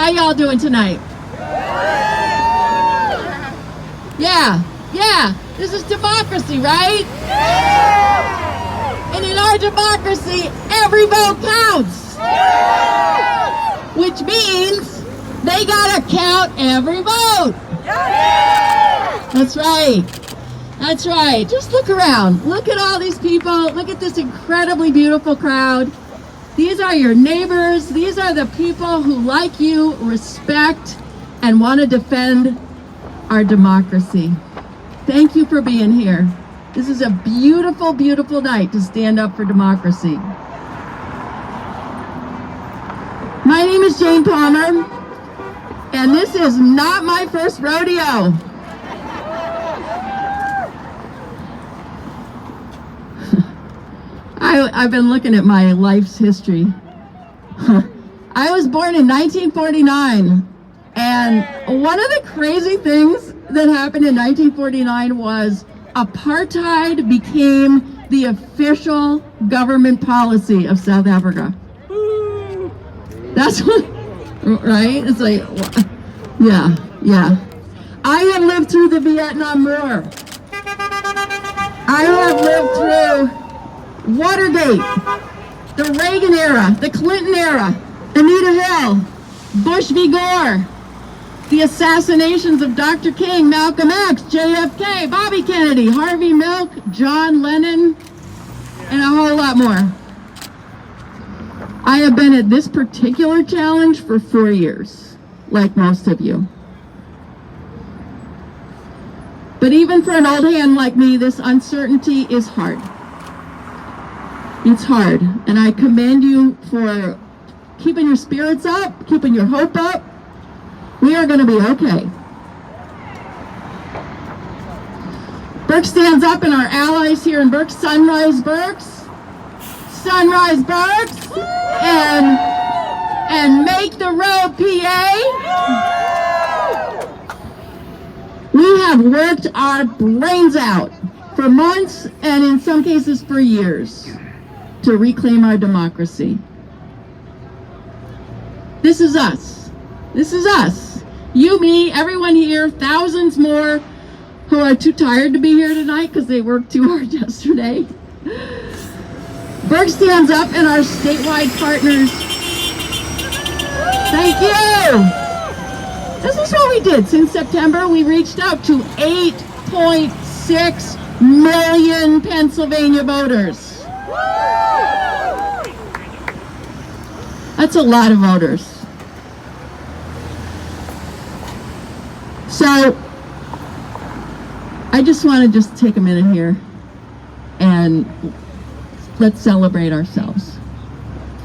How y'all doing tonight? Yeah, this is democracy, right? And in our democracy, every vote counts. Which means they gotta count every vote. That's right. That's right. Just look around. Look at all these people. Look at this incredibly beautiful crowd. These are your neighbors. These are the people who, like you, respect and want to defend our democracy. Thank you for being here. This is a beautiful, beautiful night to stand up for democracy. My name is Jane Palmer, and this is not my first rodeo. I've been looking at my life's history. I was born in 1949, and one of the crazy things that happened in 1949 was apartheid became the official government policy of South Africa. That's what, right? It's like, yeah. I have lived through the Vietnam War. I have lived through Watergate, the Reagan era, the Clinton era, Anita Hill, Bush v. Gore, the assassinations of Dr. King, Malcolm X, JFK, Bobby Kennedy, Harvey Milk, John Lennon, and a whole lot more. I have been at this particular challenge for 4 years, like most of you. But even for an old hand like me, this uncertainty is hard. It's hard, and I commend you for keeping your spirits up, keeping your hope up. We are going to be okay. Berks Stands Up and our allies here in Berks, Sunrise Berks, and Make the Road PA. We have worked our brains out for months and in some cases for years to reclaim our democracy. This is us. This is us. You, me, everyone here, thousands more who are too tired to be here tonight because they worked too hard yesterday. Berks Stands Up and our statewide partners. Thank you. This is what we did. Since September, we reached out to 8.6 million Pennsylvania voters. That's a lot of voters. So, I just want to take a minute here and let's celebrate ourselves.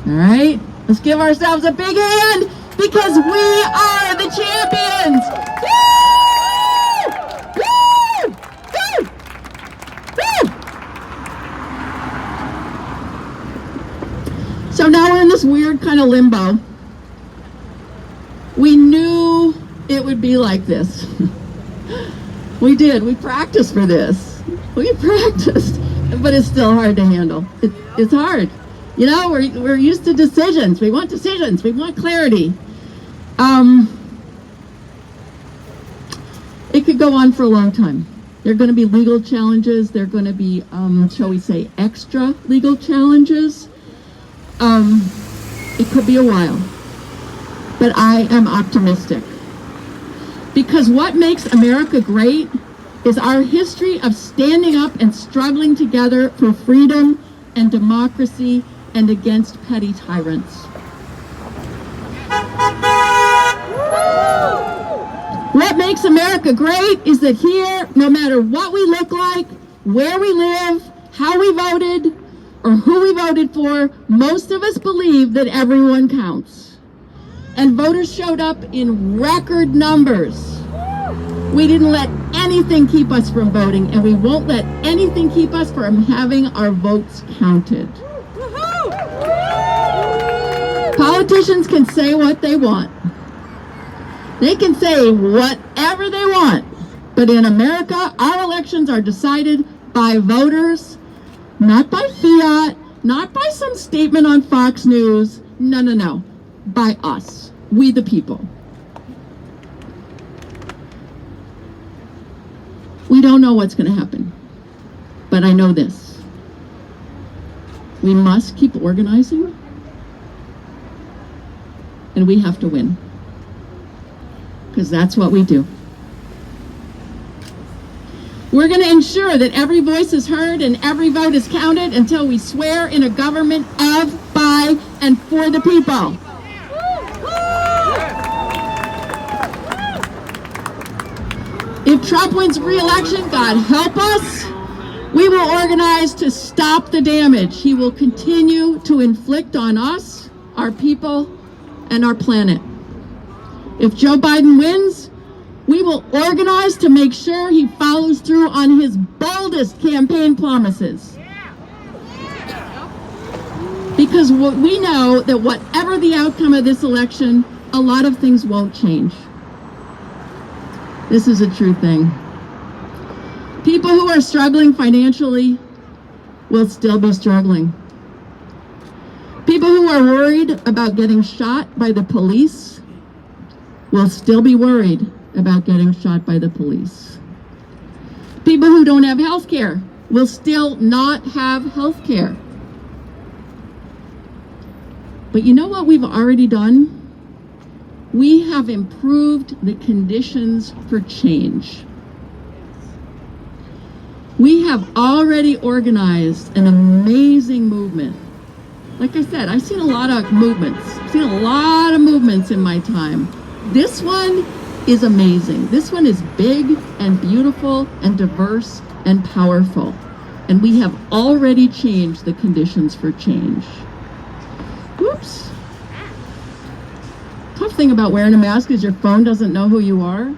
All right? Let's give ourselves a big hand because we are the champions. Woo! Woo! Woo! Woo! So now we're in this weird kind of limbo. We knew it would be like this. We did. We practiced for this. We practiced, but it's still hard to handle. It's hard. You know, we're used to decisions. We want decisions. We want clarity. It could go on for a long time. There are going to be legal challenges. There are going to be, shall we say, extra legal challenges. It could be a while. But I am optimistic. Because what makes America great is our history of standing up and struggling together for freedom and democracy and against petty tyrants. What makes America great is that here, no matter what we look like, where we live, how we voted, or who we voted for, most of us believe that everyone counts. And voters showed up in record numbers. We didn't let anything keep us from voting, and we won't let anything keep us from having our votes counted. Politicians can say what they want. They can say whatever they want. But in America, our elections are decided by voters, not by fiat, not by some statement on Fox News. No. By us. we the people. We don't know what's going to happen, but I know this. We must keep organizing, and we have to win, because that's what we do. We're going to ensure that every voice is heard and every vote is counted until we swear in a government of, by, and for the people. If Trump wins re-election, God help us, we will organize to stop the damage he will continue to inflict on us, our people, and our planet. If Joe Biden wins, we will organize to make sure he follows through on his boldest campaign promises. Because we know that whatever the outcome of this election, a lot of things won't change. This is a true thing. People who are struggling financially will still be struggling. People who are worried about getting shot by the police will still be worried about getting shot by the police. People who don't have health care will still not have health care. But you know what we've already done? We have improved the conditions for change. We have already organized an amazing movement. Like I said, I've seen a lot of movements. I've seen a lot of movements in my time. This one is amazing. This one is big and beautiful and diverse and powerful. And we have already changed the conditions for change. Whoops. Tough thing about wearing a mask is your phone doesn't know who you are.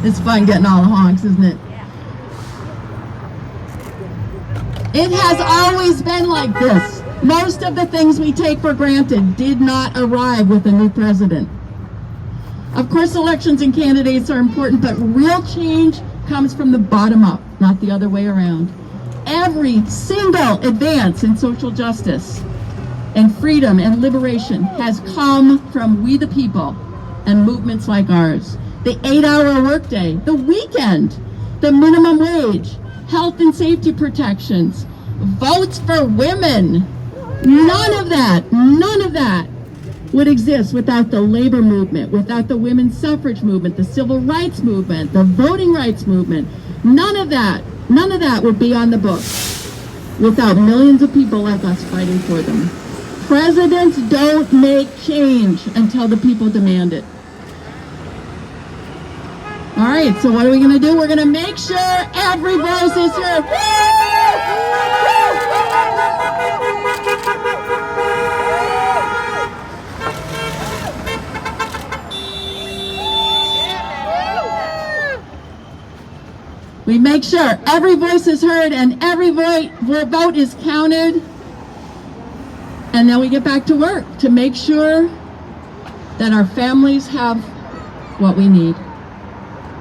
It's fun getting all the honks, isn't it? It has always been like this. Most of the things we take for granted did not arrive with a new president. Of course, elections and candidates are important, but real change comes from the bottom up, not the other way around. Every single advance in social justice and freedom and liberation has come from we the people and movements like ours. The 8-hour workday, the weekend, the minimum wage, health and safety protections, votes for women. None of that would exist without the labor movement, without the women's suffrage movement, the civil rights movement, the voting rights movement. None of that would be on the books without millions of people like us fighting for them. Presidents don't make change until the people demand it. All right, so what are we going to do? We're going to make sure every voice is heard. We make sure every voice is heard and every vote is counted. And then we get back to work to make sure that our families have what we need.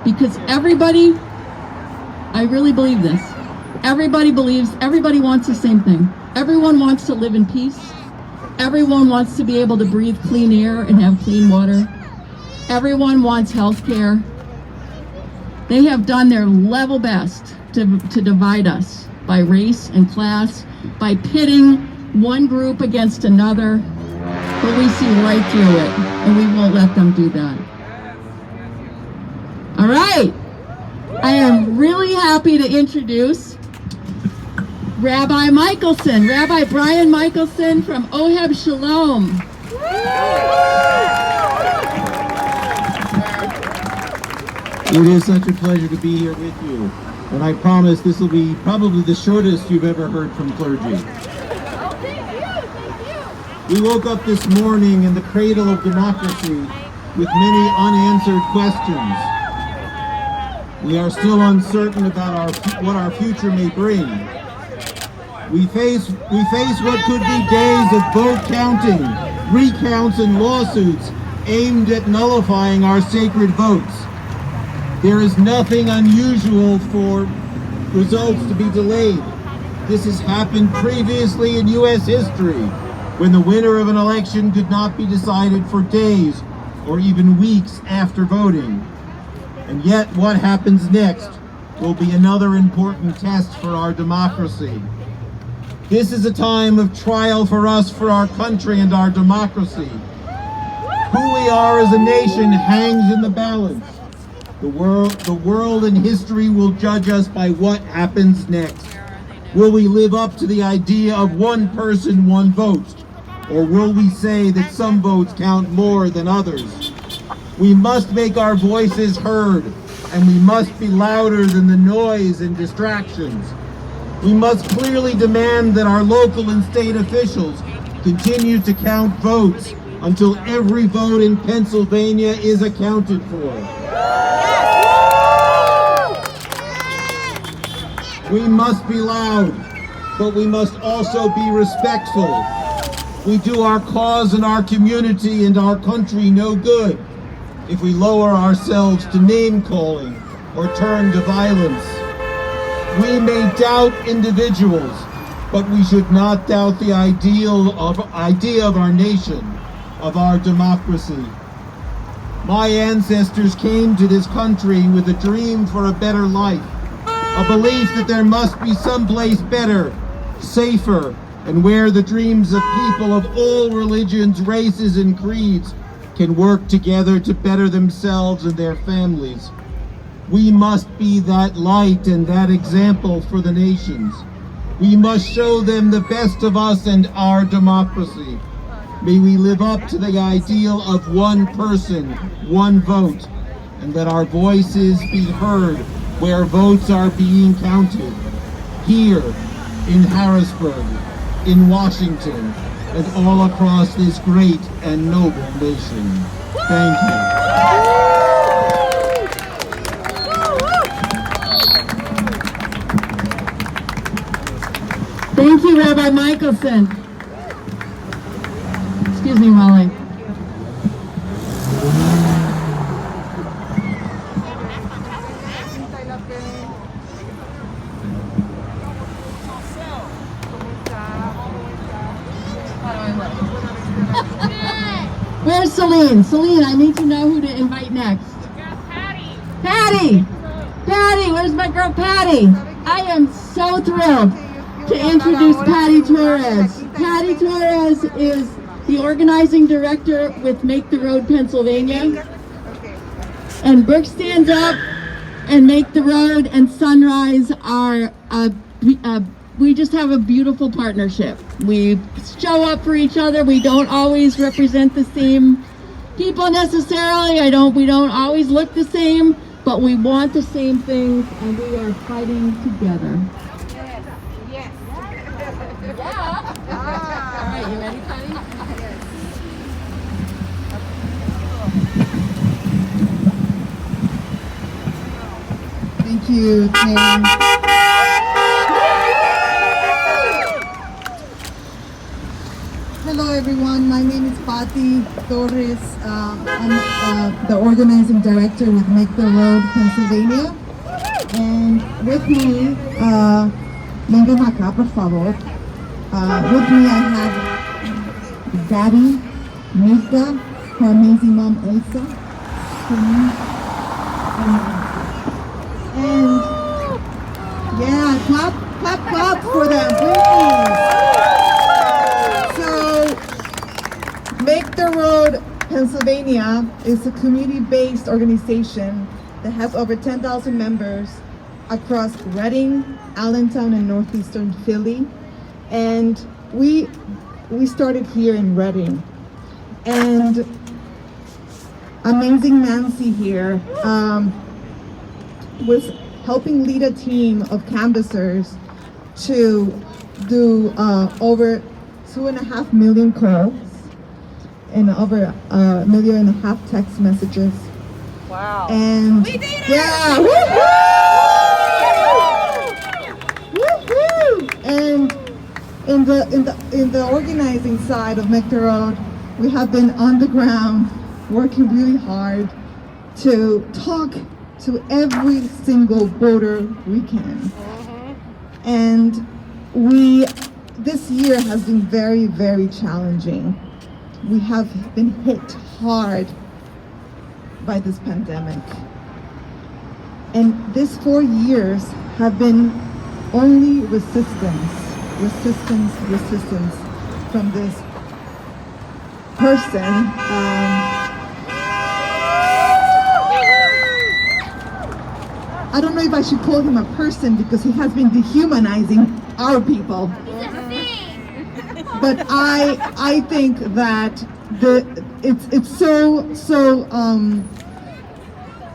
Because everybody, I really believe this, everybody wants the same thing. Everyone wants to live in peace. Everyone wants to be able to breathe clean air and have clean water. Everyone wants health care. They have done their level best to divide us by race and class, by pitting one group against another, but we see right through it, and we won't let them do that. All right, I am really happy to introduce Rabbi Brian Michelson from Oheb Shalom. It is such a pleasure to be here with you, and I promise this will be probably the shortest you've ever heard from clergy. Oh, thank you. We woke up this morning in the cradle of democracy with many unanswered questions. We are still uncertain about what our future may bring. We face what could be days of vote counting, recounts, and lawsuits aimed at nullifying our sacred votes. There is nothing unusual for results to be delayed. This has happened previously in U.S. history, when the winner of an election could not be decided for days or even weeks after voting. And yet what happens next will be another important test for our democracy. This is a time of trial for us, for our country and our democracy. Who we are as a nation hangs in the balance. The world and history will judge us by what happens next. Will we live up to the idea of one person, one vote? Or will we say that some votes count more than others? We must make our voices heard, and we must be louder than the noise and distractions. We must clearly demand that our local and state officials continue to count votes until every vote in Pennsylvania is accounted for. We must be loud, but we must also be respectful. We do our cause and our community and our country no good if we lower ourselves to name-calling or turn to violence. We may doubt individuals, but we should not doubt the idea of our nation, of our democracy. My ancestors came to this country with a dream for a better life, a belief that there must be someplace better, safer, and where the dreams of people of all religions, races, and creeds can work together to better themselves and their families. We must be that light and that example for the nations. We must show them the best of us and our democracy. May we live up to the ideal of one person, one vote, and let our voices be heard where votes are being counted. Here, in Harrisburg, in Washington, and all across this great and noble nation. Thank you. Thank you, Rabbi Michelson. Excuse me, Molly. Where's Celine? Celine, I need to know who to invite next. Patty. Patty! Patty, where's my girl Patty? I am so thrilled to introduce Patty Torres. Patty Torres is the organizing director with Make the Road Pennsylvania. And Berks Stands Up and Make the Road and Sunrise are, we just have a beautiful partnership. We show up for each other. We don't always represent the same people necessarily. We don't always look the same, but we want the same things and we are fighting together. Yes. Yeah. All right, you ready, Patty? Thank you, Tam. Hello, everyone. My name is Patti Torres. I'm the organizing director with Make the Road Pennsylvania. And with me, vengan acá, por favor. With me, I have Daddy, Mika, her amazing mom, Elsa, and yeah, clap for them, please. So, Make the Road Pennsylvania is a community-based organization that has over 10,000 members across Reading, Allentown, and northeastern Philly. And we started here in Reading. And amazing Nancy here was helping lead a team of canvassers to do over 2.5 million calls and over 1.5 million text messages. Wow. And We did it! yeah, woo-hoo! And in the organizing side of Make the Road, we have been on the ground working really hard to talk to every single voter we can. And this year has been very, very challenging. We have been hit hard by this pandemic. And these 4 years have been only resistance from this person. I don't know if I should call him a person because he has been dehumanizing our people. But I think that it's so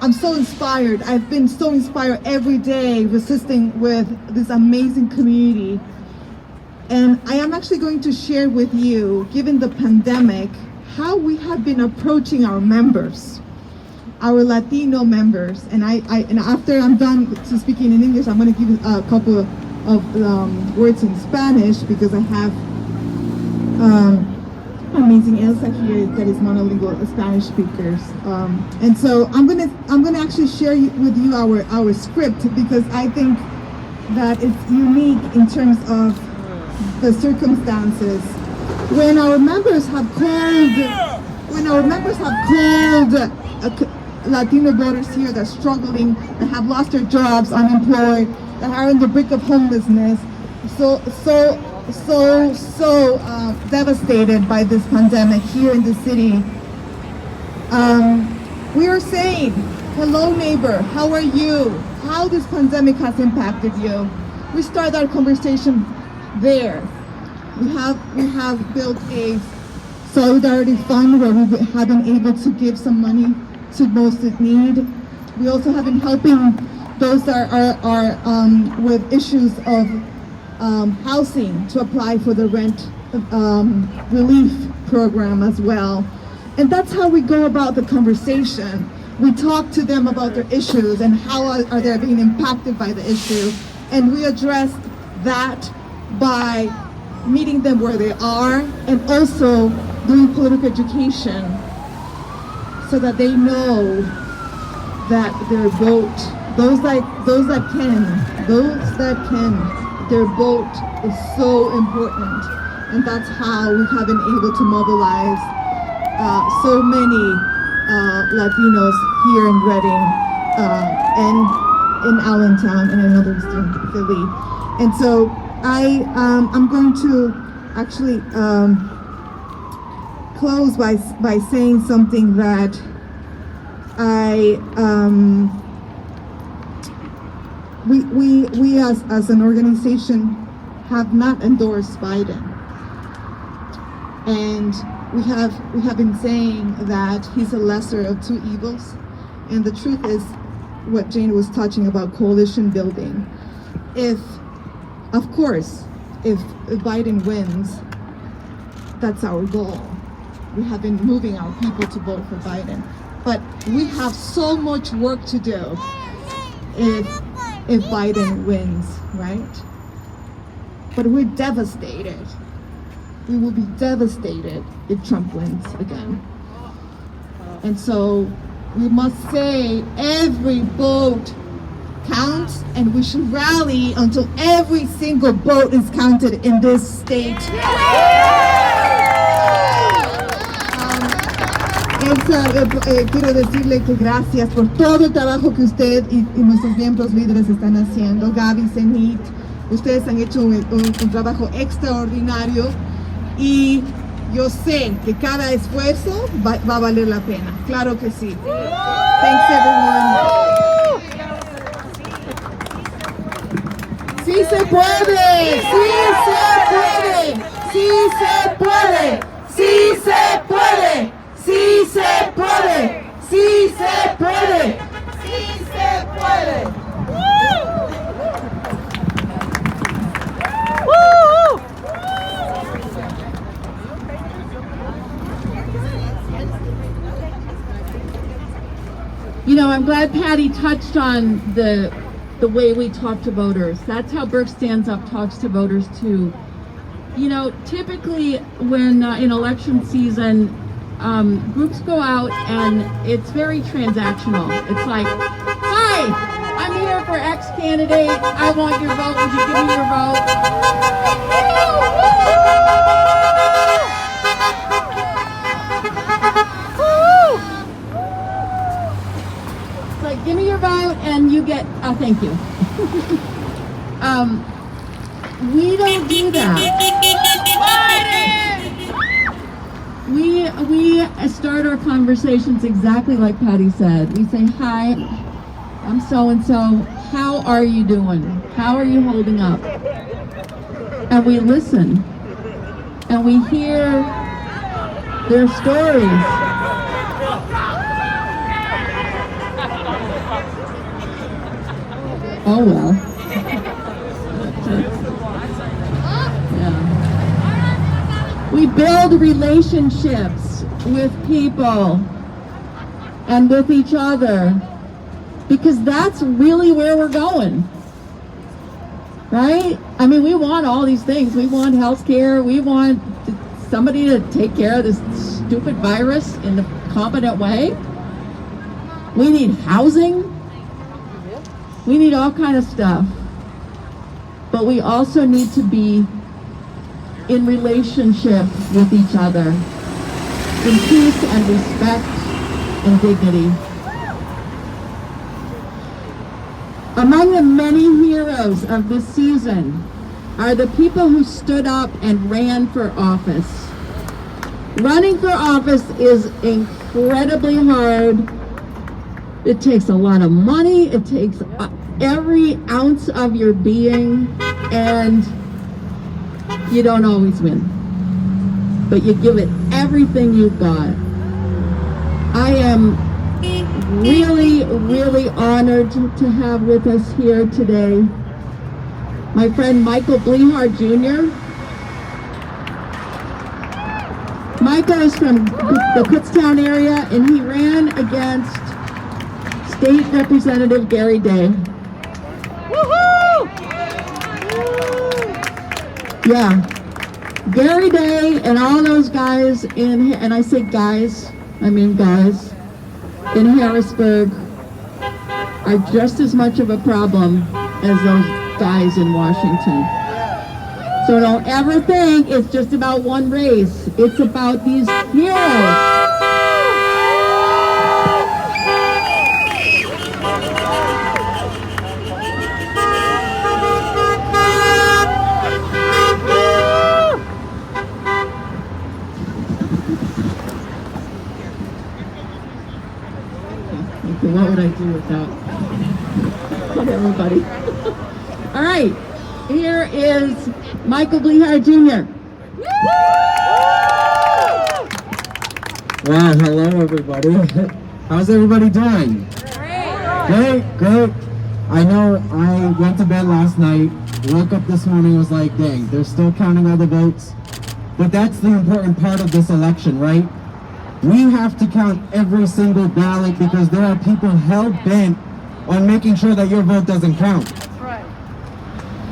I'm so inspired. I've been so inspired every day resisting with this amazing community. And I am actually going to share with you, given the pandemic, how we have been approaching our members, our Latino members. And after I'm done speaking in English, I'm going to give a couple of words in Spanish because I have amazing Elsa here that is monolingual Spanish speakers, and so I'm gonna actually share with you our script because I think that it's unique in terms of the circumstances. When our members have called Latino voters here that are struggling, that have lost their jobs, unemployed, that are on the brink of homelessness, so devastated by this pandemic here in the city. We are saying, hello neighbor, how are you? How this pandemic has impacted you? We start our conversation there. We have built a solidarity fund where we have been able to give some money to most in need. We also have been helping those that are with issues of housing to apply for the rent relief program as well. And that's how we go about the conversation. We talk to them about their issues and how are they being impacted by the issue. And we address that by meeting them where they are and also doing political education so that they know that their vote, those that can, their vote is so important. And that's how we have been able to mobilize so many Latinos here in Reading and in Allentown and in others in Philly. And so I'm going to actually close by saying something that we as an organization have not endorsed Biden, and we have been saying that he's a lesser of two evils, and the truth is what Jane was touching about coalition building. If Biden wins, that's our goal. We have been moving our people to vote for Biden, but we have so much work to do if Biden wins, right? But we're devastated. We will be devastated if Trump wins again. And so we must say every vote counts, and we should rally until every single vote is counted in this state. Elsa, quiero decirle que gracias por todo el trabajo que usted y nuestros miembros líderes están haciendo. Gaby, Zenit, ustedes han hecho un trabajo extraordinario y yo sé que cada esfuerzo va a valer la pena. Claro que sí. Thanks everyone. ¡Sí se puede! ¡Sí se puede! ¡Sí se puede! ¡Sí se puede! ¡Sí se puede! ¡Sí se puede! ¡Sí se puede! You know, I'm glad Patty touched on the way we talk to voters. That's how Berks Stands Up talks to voters too. You know, typically when in election season, groups go out and it's very transactional. It's like, Hey, I'm here for X candidate. I want your vote. Would you give me your vote? It's like, give me your vote and you get, oh, thank you. We don't do that. We start our conversations exactly like Patty said. We say, hi, I'm so-and-so. How are you doing? How are you holding up? And we listen. And we hear their stories. Oh, well. We build relationships with people and with each other because that's really where we're going, right? I mean, we want all these things. We want health care. We want somebody to take care of this stupid virus in a competent way. We need housing. We need all kind of stuff. But we also need to be in relationship with each other, in peace and respect and dignity. Among the many heroes of this season are the people who stood up and ran for office. Running for office is incredibly hard. It takes a lot of money. It takes every ounce of your being, and you don't always win, but you give it everything you've got. I am really, really honored to have with us here today my friend Michael Blehar Jr. Michael is from the Kutztown area, and he ran against State Representative Gary Day. Yeah, Gary Day and all those guys and I say guys, I mean guys, in Harrisburg are just as much of a problem as those guys in Washington. So don't ever think it's just about one race. It's about these heroes. What would I do without everybody? All right, here is Michael Blehar Jr. Wow, hello everybody. How's everybody doing? Great. I know I went to bed last night, woke up this morning, was like, dang, they're still counting all the votes. But that's the important part of this election, right? We have to count every single ballot because there are people hell-bent on making sure that your vote doesn't count. That's right.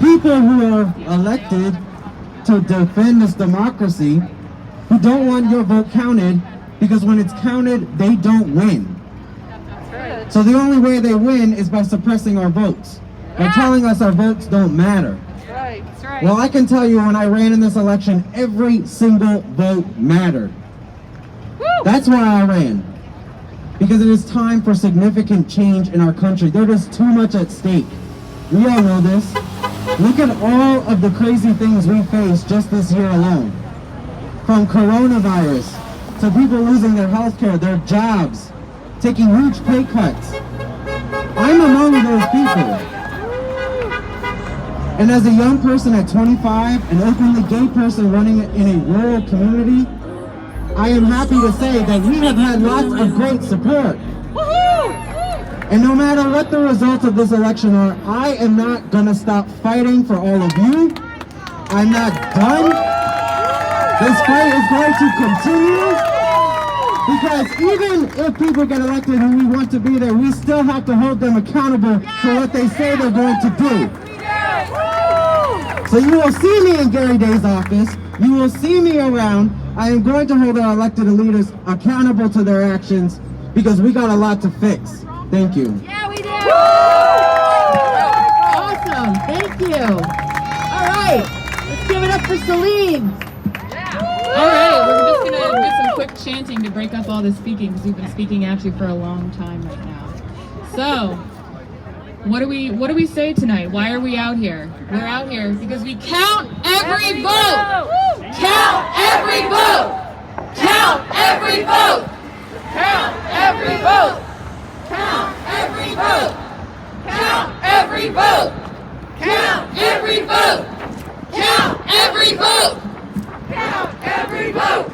People who are elected to defend this democracy who don't want your vote counted because when it's counted, they don't win. That's right. So the only way they win is by suppressing our votes, by telling us our votes don't matter. That's right. That's right. Well, I can tell you when I ran in this election, every single vote mattered. That's why I ran. Because it is time for significant change in our country. There is too much at stake. We all know this. Look at all of the crazy things we face just this year alone. From coronavirus, to people losing their health care, their jobs, taking huge pay cuts. I'm among those people. And as a young person at 25, an openly gay person running in a rural community, I am happy to say that we have had lots of great support. And no matter what the results of this election are, I am not gonna stop fighting for all of you. I'm not done. This fight is going to continue. Because even if people get elected and we want to be there, we still have to hold them accountable for what they say they're going to do. So you will see me in Gary Day's office. You will see me around. I am going to hold our elected leaders accountable to their actions because we got a lot to fix. Thank you. Yeah, we do. Awesome, thank you. All right, let's give it up for Celine. All right, we're just gonna do some quick chanting to break up all the speaking because we've been speaking actually for a long time right now. So, what do we say tonight? Why are we out here? We're out here because we count every vote. Count every vote. Count every vote. Count every vote. Count every vote. Count every vote. Count every vote. Count every vote. Count every vote.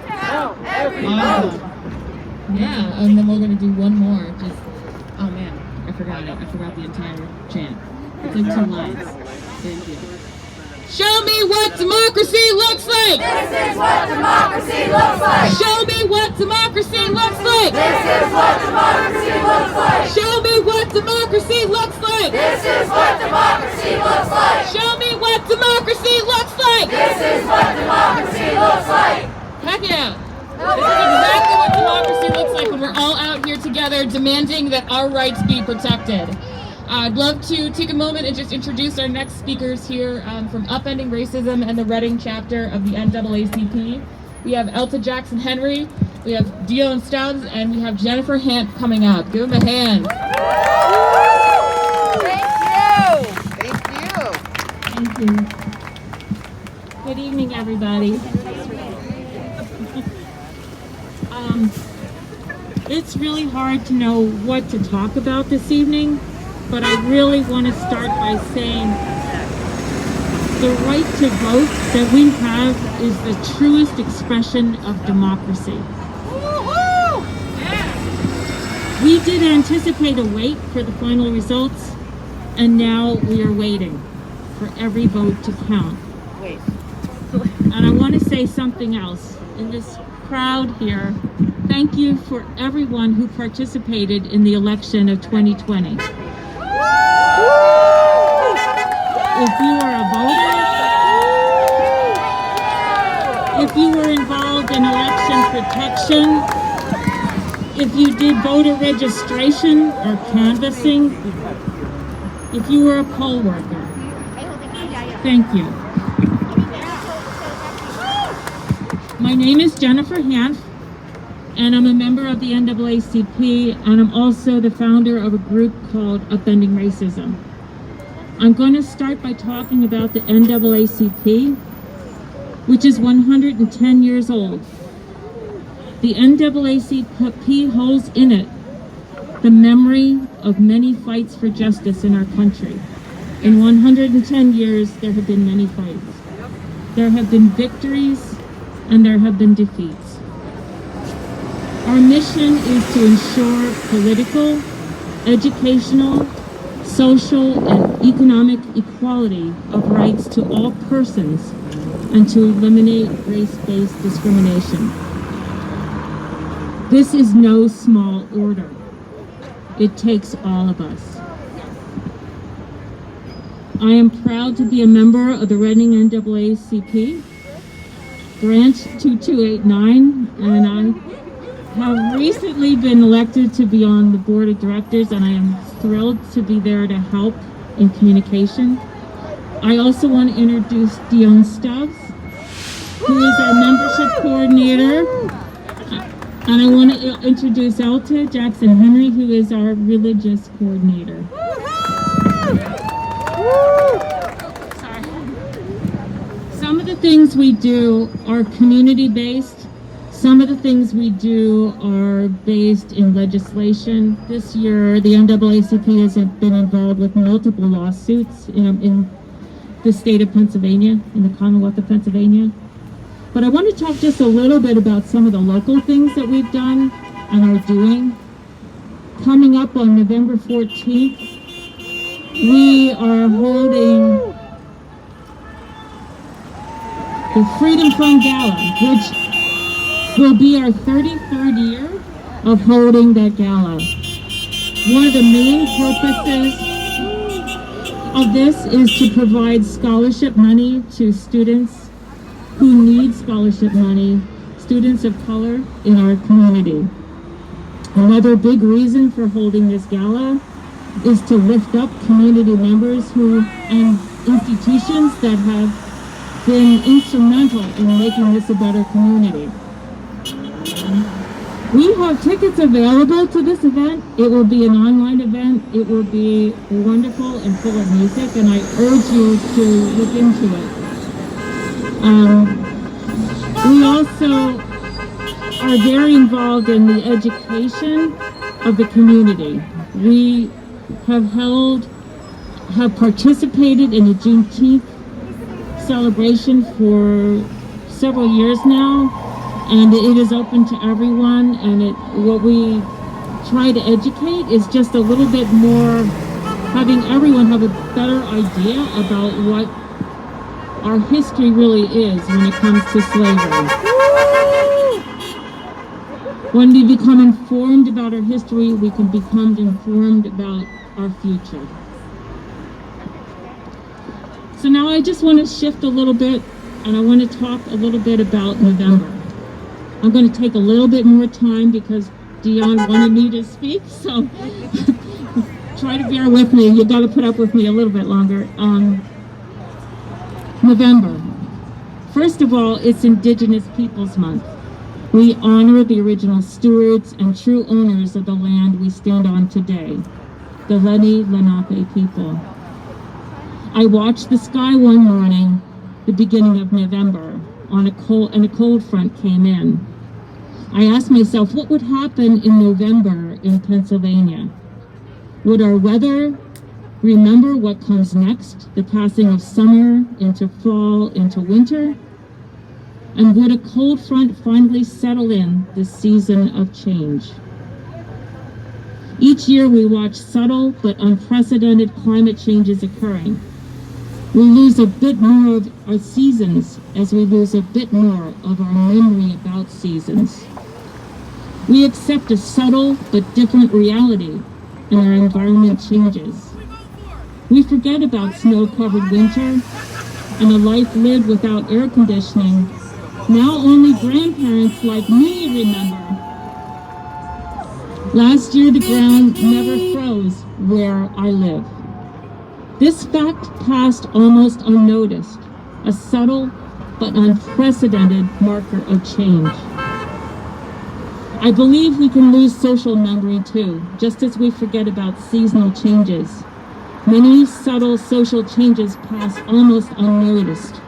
Count every vote. Yeah, and then we're gonna do one more. Just oh man, I forgot it. I forgot the entire chant. It's like 2 lines. Thank you. Show me what democracy looks like! This is what democracy looks like! Show me what democracy looks like! This is what democracy looks like! Show me what democracy looks like! This is what democracy looks like! Show me what democracy looks like! This is what democracy looks like! Heck yeah! This is exactly what democracy looks like when we're all out here together demanding that our rights be protected. I'd love to take a moment and just introduce our next speakers here from Upending Racism and the Reading chapter of the NAACP. We have Elta Jackson Henry, we have Dion Stubbs, and we have Jennifer Hant coming up. Give them a hand. Thank you. Good evening, everybody. It's really hard to know what to talk about this evening, but I really want to start by saying the right to vote that we have is the truest expression of democracy. We did anticipate a wait for the final results, and now we are waiting for every vote to count. And I want to say something else. In this crowd here, thank you for everyone who participated in the election of 2020. If you are a voter, if you were involved in election protection, if you did voter registration or canvassing, if you were a poll worker, thank you. My name is Jennifer Hant, and I'm a member of the NAACP, and I'm also the founder of a group called Upending Racism. I'm going to start by talking about the NAACP, which is 110 years old. The NAACP holds in it the memory of many fights for justice in our country. In 110 years, there have been many fights. There have been victories, and there have been defeats. Our mission is to ensure political, educational, social, and economic equality of rights to all persons and to eliminate race-based discrimination. This is no small order. It takes all of us. I am proud to be a member of the Reading NAACP, Branch 2289, and I have recently been elected to be on the board of directors, and I am thrilled to be there to help in communication. I also want to introduce Dion Stubbs, who is our membership coordinator, and I want to introduce Elta Jackson Henry, who is our religious coordinator. Some of the things we do are community-based. Some of the things we do are based in legislation. This year, the NAACP has been involved with multiple lawsuits in the state of Pennsylvania, in the Commonwealth of Pennsylvania. But I want to talk just a little bit about some of the local things that we've done and are doing. Coming up on November 14th, we are holding the Freedom Fund Gala, which will be our 33rd year of holding that gala. One of the main purposes of this is to provide scholarship money to students who need scholarship money, students of color in our community. Another big reason for holding this gala is to lift up community members and institutions that have been instrumental in making this a better community. We have tickets available to this event. It will be an online event. It will be wonderful and full of music, and I urge you to look into it. We also are very involved in the education of the community. We have participated in the Juneteenth celebration for several years now, and it is open to everyone, and what we try to educate is just a little bit more, having everyone have a better idea about what our history really is when it comes to slavery. When we become informed about our history, we can become informed about our future. So now I just want to shift a little bit, and I want to talk a little bit about November. I'm going to take a little bit more time because Dion wanted me to speak, so try to bear with me. You've got to put up with me a little bit longer. November. First of all, it's Indigenous Peoples Month. We honor the original stewards and true owners of the land we stand on today, the Naacp people. I watched the sky one morning, the beginning of November, and a cold front came in. I asked myself, what would happen in November in Pennsylvania? Would our weather remember what comes next, the passing of summer into fall, into winter? And would a cold front finally settle in this season of change? Each year we watch subtle but unprecedented climate changes occurring. We lose a bit more of our seasons as we lose a bit more of our memory about seasons. We accept a subtle but different reality, and our environment changes. We forget about snow-covered winter and a life lived without air conditioning. Now only grandparents like me remember. Last year the ground never froze where I live. This fact passed almost unnoticed, a subtle but unprecedented marker of change. I believe we can lose social memory too, just as we forget about seasonal changes. Many subtle social changes pass almost unnoticed.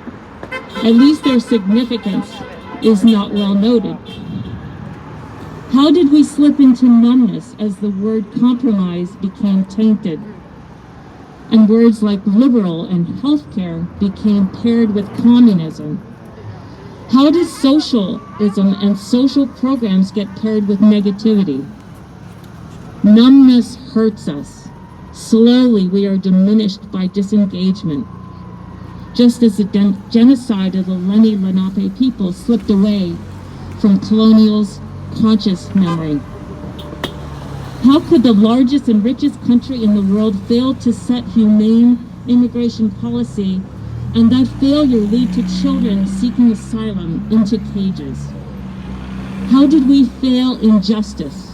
At least their significance is not well noted. How did we slip into numbness as the word compromise became tainted? And words like liberal and healthcare became paired with communism. How did socialism and social programs get paired with negativity? Numbness hurts us. Slowly we are diminished by disengagement, just as the genocide of the Lenape people slipped away from colonials' conscious memory. How could the largest and richest country in the world fail to set humane immigration policy, and that failure lead to children seeking asylum into cages? How did we fail in justice?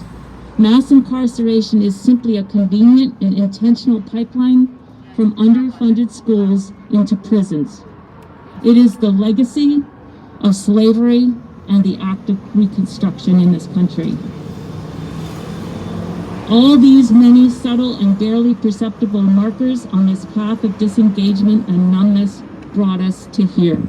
Mass incarceration is simply a convenient and intentional pipeline from underfunded schools into prisons. It is the legacy of slavery and the act of Reconstruction in this country. All these many subtle and barely perceptible markers on this path of disengagement and numbness brought us to here.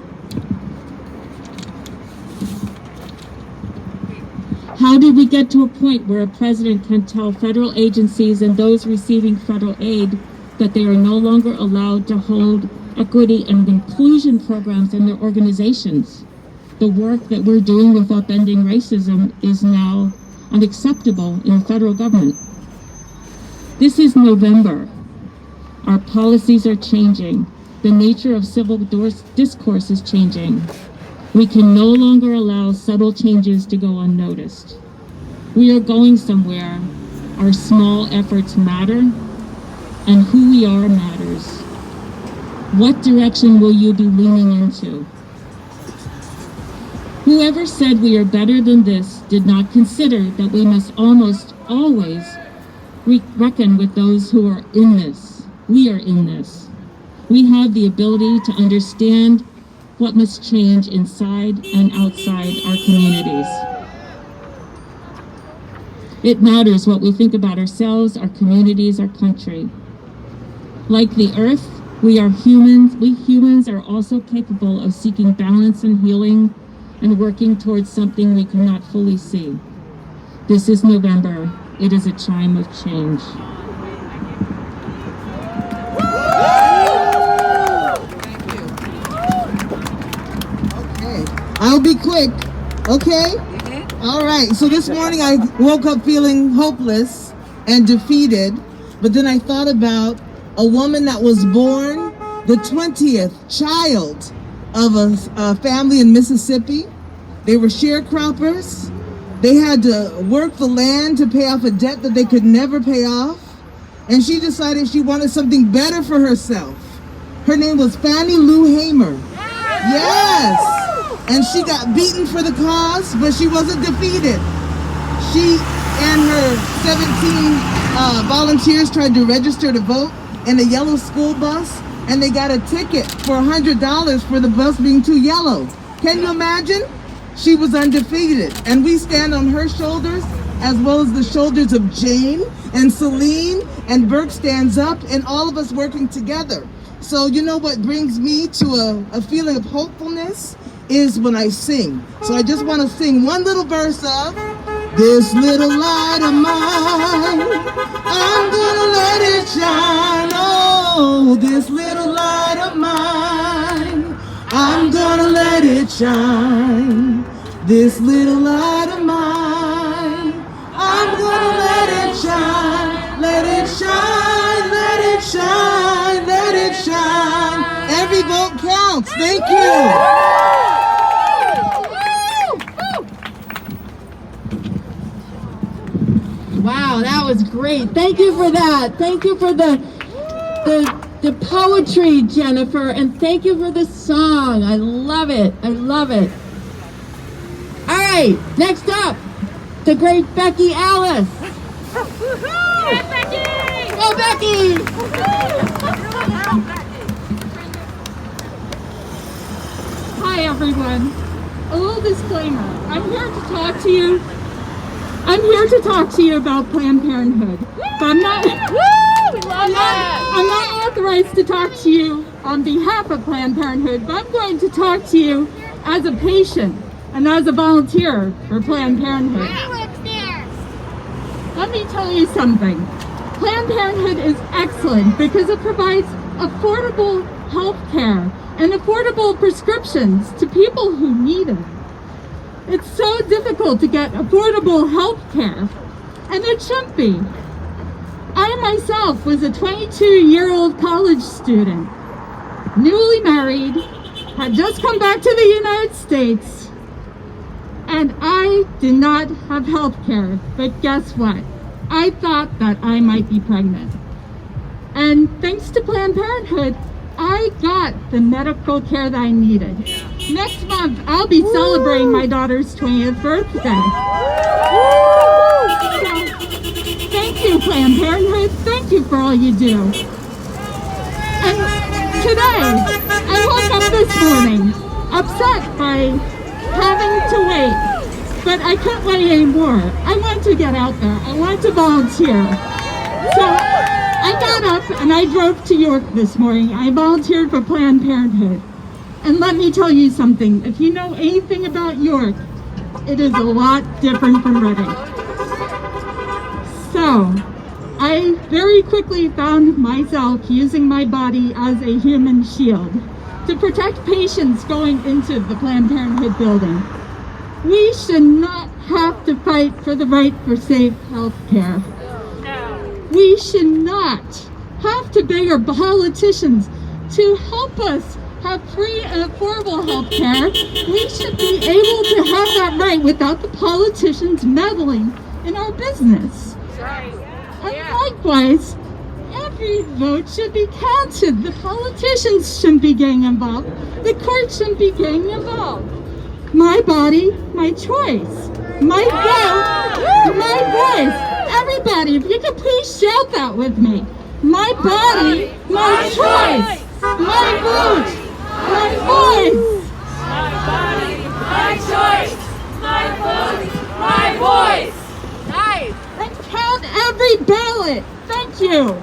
How did we get to a point where a president can tell federal agencies and those receiving federal aid that they are no longer allowed to hold equity and inclusion programs in their organizations? The work that we're doing with upending racism is now unacceptable in the federal government. This is November. Our policies are changing. The nature of civil discourse is changing. We can no longer allow subtle changes to go unnoticed. We are going somewhere. Our small efforts matter, and who we are matters. What direction will you be leaning into? Whoever said we are better than this did not consider that we must almost always We reckon with those who are in this. We are in this. We have the ability to understand what must change inside and outside our communities. It matters what we think about ourselves, our communities, our country. Like the earth, we are humans. We humans are also capable of seeking balance and healing and working towards something we cannot fully see. This is November. It is a chime of change. Okay, I'll be quick, okay? All right, so this morning I woke up feeling hopeless and defeated, but then I thought about a woman that was born the 20th child of a family in Mississippi. They were sharecroppers. They had to work the land to pay off a debt that they could never pay off. And she decided she wanted something better for herself. Her name was Fannie Lou Hamer. Yes! And she got beaten for the cause, but she wasn't defeated. She and her 17 volunteers tried to register to vote in a yellow school bus, and they got a ticket for $100 for the bus being too yellow. Can you imagine? She was undefeated, and we stand on her shoulders as well as the shoulders of Jane and Celine and Berks Stands Up and all of us working together. So you know what brings me to a feeling of hopefulness is when I sing. So I just want to sing one little verse of this little light of mine, I'm gonna let it shine. Oh, this little light of mine, I'm gonna let it shine. This little light of mine, I'm gonna let it shine. Let it shine, let it shine, let it shine. Every vote counts. Thank you. Wow, that was great. Thank you for that. Thank you for the poetry, Jennifer, and thank you for the song. I love it. I love it. All right, next up, the great Becky Alice. Go, Becky! Go, Becky! Hi everyone. A little disclaimer. I'm here to talk to you. I'm here to talk to you about Planned Parenthood. But I'm not authorized to talk to you on behalf of Planned Parenthood, but I'm going to talk to you as a patient and as a volunteer for Planned Parenthood. Let me tell you something. Planned Parenthood is excellent because it provides affordable health care and affordable prescriptions to people who need it. It's so difficult to get affordable health care, and it shouldn't be. I myself was a 22-year-old college student, newly married, had just come back to the United States, and I did not have health care. But guess what? I thought that I might be pregnant. And thanks to Planned Parenthood, I got the medical care that I needed. Next month, I'll be celebrating my daughter's 20th birthday. So, thank you, Planned Parenthood. Thank you for all you do. And today, I woke up this morning upset by having to wait, but I couldn't wait anymore. I wanted to get out there. I wanted to volunteer. So I got up and I drove to York this morning. I volunteered for Planned Parenthood. And let me tell you something. If you know anything about York, it is a lot different from Reading. So, I very quickly found myself using my body as a human shield to protect patients going into the Planned Parenthood building. We should not have to fight for the right for safe health care. We should not have to beg our politicians to help us have free and affordable health care. We should be able to have that right without the politicians meddling in our business. And likewise, every vote should be counted. The politicians shouldn't be getting involved. The courts shouldn't be getting involved. My body, my choice. My vote, my voice. Every everybody, if you could please shout that with me. My body, my choice. My vote, my voice. My body, my choice. My vote, my voice. Nice. And count every ballot. Thank you.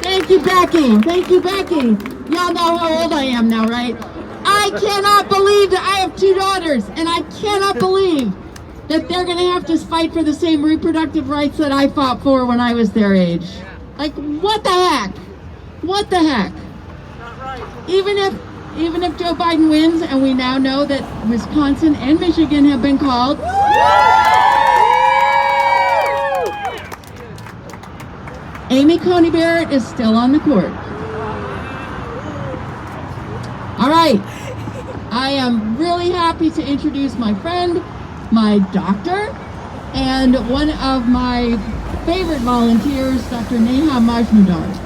Thank you, Becky. Thank you, Becky. Y'all know how old I am now, right? I cannot believe that I have 2 daughters, and I cannot believe that they're going to have to fight for the same reproductive rights that I fought for when I was their age. Like, what the heck? What the heck? Even if Joe Biden wins, and we now know that Wisconsin and Michigan have been called, Amy Coney Barrett is still on the court. All right, I am really happy to introduce my friend, my doctor, and one of my favorite volunteers, Dr. Neha Majmudar.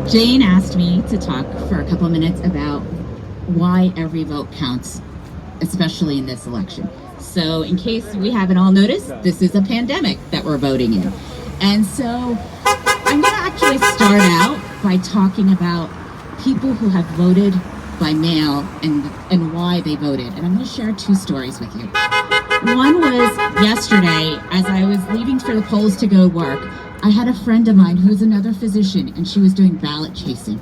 Jane asked me to talk for a couple minutes about why every vote counts, especially in this election. So in case we haven't all noticed, this is a pandemic that we're voting in. And so I'm going to actually start out by talking about people who have voted by mail and why they voted. And I'm going to share 2 stories with you. One was yesterday, as I was leaving for the polls to go work, I had a friend of mine who's another physician, and she was doing ballot chasing.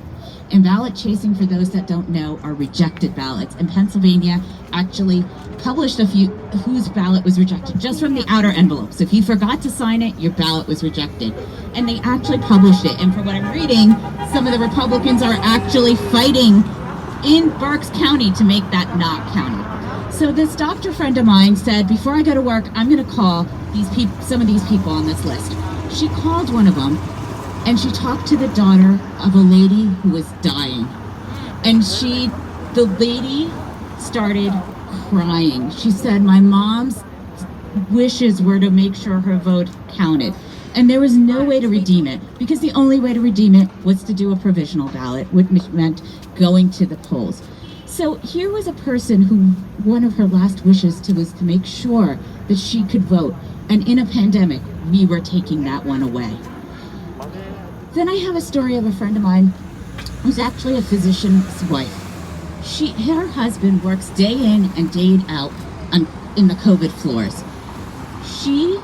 And ballot chasing, for those that don't know, are rejected ballots. And Pennsylvania actually published a few whose ballot was rejected just from the outer envelope. So if you forgot to sign it, your ballot was rejected. And they actually published it. And from what I'm reading, some of the Republicans are actually fighting in Berks County to make that not county. So this doctor friend of mine said, before I go to work, I'm going to call some of these people on this list. She called one of them, and she talked to the daughter of a lady who was dying. And the lady started crying. She said, my mom's wishes were to make sure her vote counted. And there was no way to redeem it, because the only way to redeem it was to do a provisional ballot, which meant going to the polls. So here was a person who one of her last wishes was to make sure that she could vote. And in a pandemic, we were taking that one away. Then I have a story of a friend of mine who's actually a physician's wife. Her husband works day in and day out in the COVID floors. She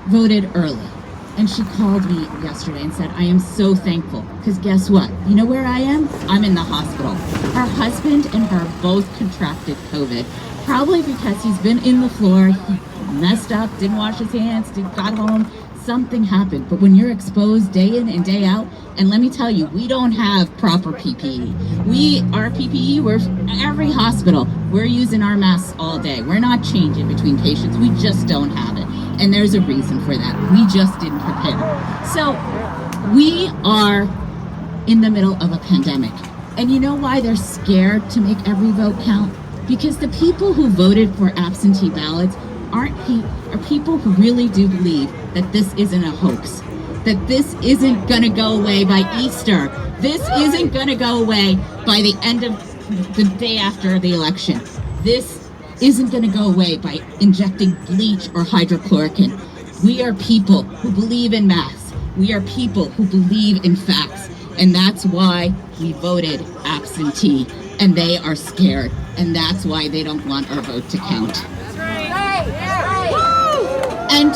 voted early, and she called me yesterday and said, I am so thankful, because guess what? You know where I am? I'm in the hospital. Her husband and her both contracted COVID, probably because he's been in the floor, he messed up, didn't wash his hands, got home, something happened. But when you're exposed day in and day out, and let me tell you, we don't have proper PPE. Our PPE, every hospital, we're using our masks all day. We're not changing between patients. We just don't have it. And there's a reason for that. We just didn't prepare. So we are in the middle of a pandemic. And you know why they're scared to make every vote count? Because the people who voted for absentee ballots are people who really do believe that this isn't a hoax, that this isn't going to go away by Easter. This isn't going to go away by the end of the day after the election. This isn't going to go away by injecting bleach or hydrochloroquine. We are people who believe in masks. We are people who believe in facts. And that's why we voted absentee. And they are scared. And that's why they don't want our vote to count. And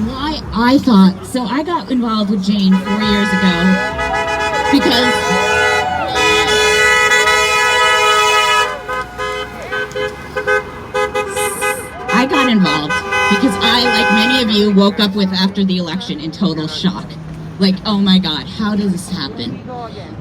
why I thought, so I got involved with Jane 4 years ago because I, like many of you, woke up with after the election in total shock. Like, oh my God, how did this happen?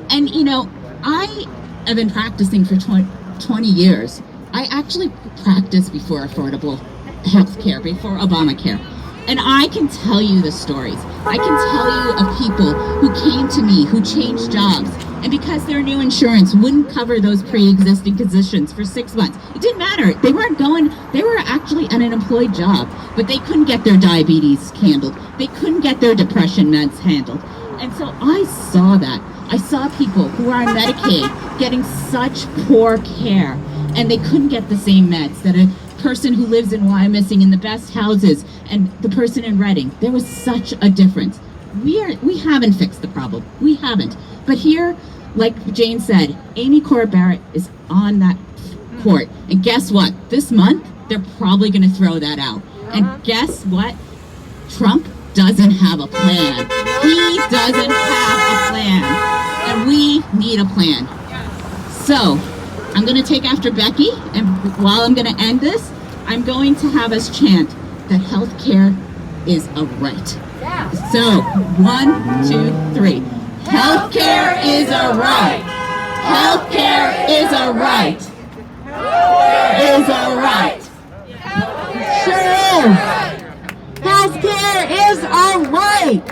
And you know, I have been practicing for 20 years. I actually practiced before affordable health care, before Obamacare. And I can tell you the stories. I can tell you of people who came to me, who changed jobs, and because their new insurance wouldn't cover those pre-existing conditions for 6 months, it didn't matter. They were actually at an employed job, but they couldn't get their diabetes handled. They couldn't get their depression meds handled. And so I saw that. I saw people who are on Medicaid getting such poor care, and they couldn't get the same meds that a person who lives in Wyomissing in the best houses and the person in Reading. There was such a difference. We haven't fixed the problem. We haven't. But here, like Jane said, Amy Cora Barrett is on that court. And guess what? This month, they're probably going to throw that out. And guess what? Trump doesn't have a plan. He doesn't have a plan. And we need a plan. So, I'm going to take after Becky, and while I'm going to end this, I'm going to have us chant that healthcare is a right. Yeah. So, 1, 2, 3. Healthcare is a right. Healthcare is a right. Is a right. Sure is. Healthcare is our right.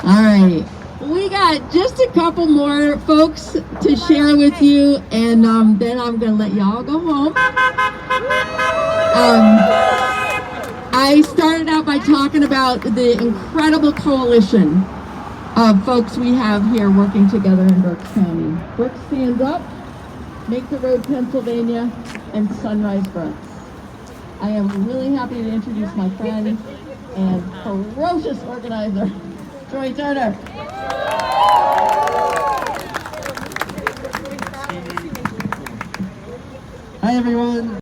All right. We got just a couple more folks to share with you, and then I'm going to let y'all go home. I started out by talking about the incredible coalition of folks we have here working together in Berks County. Berks Stands Up, Make the Road Pennsylvania, and Sunrise Berks. I am really happy to introduce my friend and ferocious organizer, Troy Turner. Hi everyone.